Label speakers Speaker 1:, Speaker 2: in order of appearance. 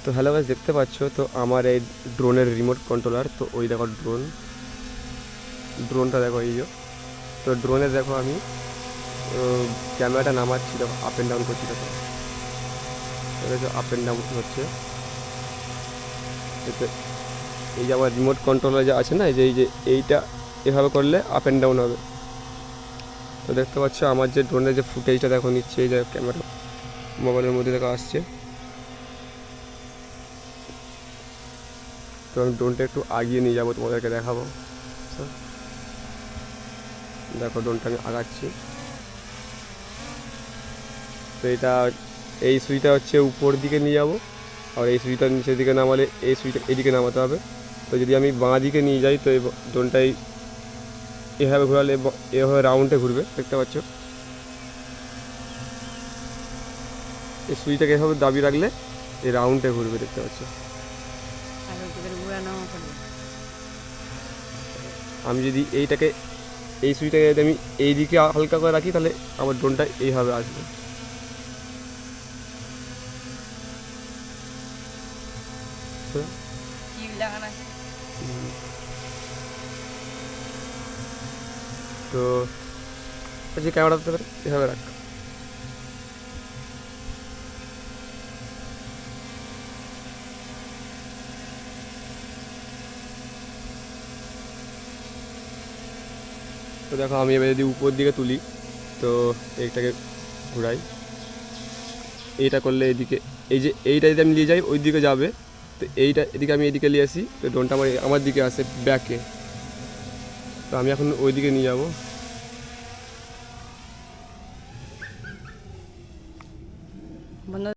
Speaker 1: তো hello guys, দেখতে পাচ্ছ তো আমার এই ড্রোনের রিমোট কন্ট্রোলার। তো ওই দেখো ড্রোনটা দেখো, এই যে। তো ড্রোনে দেখো আমি ক্যামেরাটা নামাচ্ছি, দেখো আপ অ্যান্ড ডাউন করছি, দেখো আপ অ্যান্ড ডাউন হচ্ছে। এতে এই যে আমার রিমোট কন্ট্রোলার যে আছে না, এই যে এইটা এভাবে করলে আপ অ্যান্ড ডাউন হবে। তো দেখতে পাচ্ছ আমার যে ড্রোনের যে ফুটেজটা দেখো নিচ্ছে, এই যে ক্যামেরা মোবাইলের মধ্যে দেখো আসছে। তো আমি ড্রোনটা একটু আগিয়ে নিয়ে যাবো, তোমাদেরকে দেখাবো। দেখো ড্রোনটা আমি আগাচ্ছি। তো এটা এই সুইচটা হচ্ছে উপর দিকে নিয়ে যাবো, আর এই সুইচটা নিচের দিকে নামালে এই সুইচটা এদিকে নামাতে হবে। তো যদি আমি বাঁ দিকে নিয়ে যাই তো এই ড্রোনটাই এভাবে ঘোরালে এভাবে রাউন্ডে ঘুরবে, দেখতে পাচ্ছ। এই সুইচটাকে এভাবে দাবিয়ে রাখলে এই রাউন্ডে ঘুরবে, দেখতে পাচ্ছ। আমি যদি এই সুইচটাকে যদি আমি এই দিকে হালকা করে রাখি তাহলে আমার ড্রোনটা এইভাবে আসবে। তো যে ক্যামেরা দিতে পারে এভাবে রাখ। তো দেখো আমি এবার যদি উপর দিকে তুলি তো এইটাকে ঘুরাই, এইটা করলে এদিকে এইটা যদি আমি নিয়ে যাই ওই দিকে যাবে। তো এইটা এদিকে আমি এদিকে নিয়ে আসি তো ড্রোনটা আমার দিকে আসে ব্যাকে। তো আমি এখন ওই দিকে নিয়ে যাবো।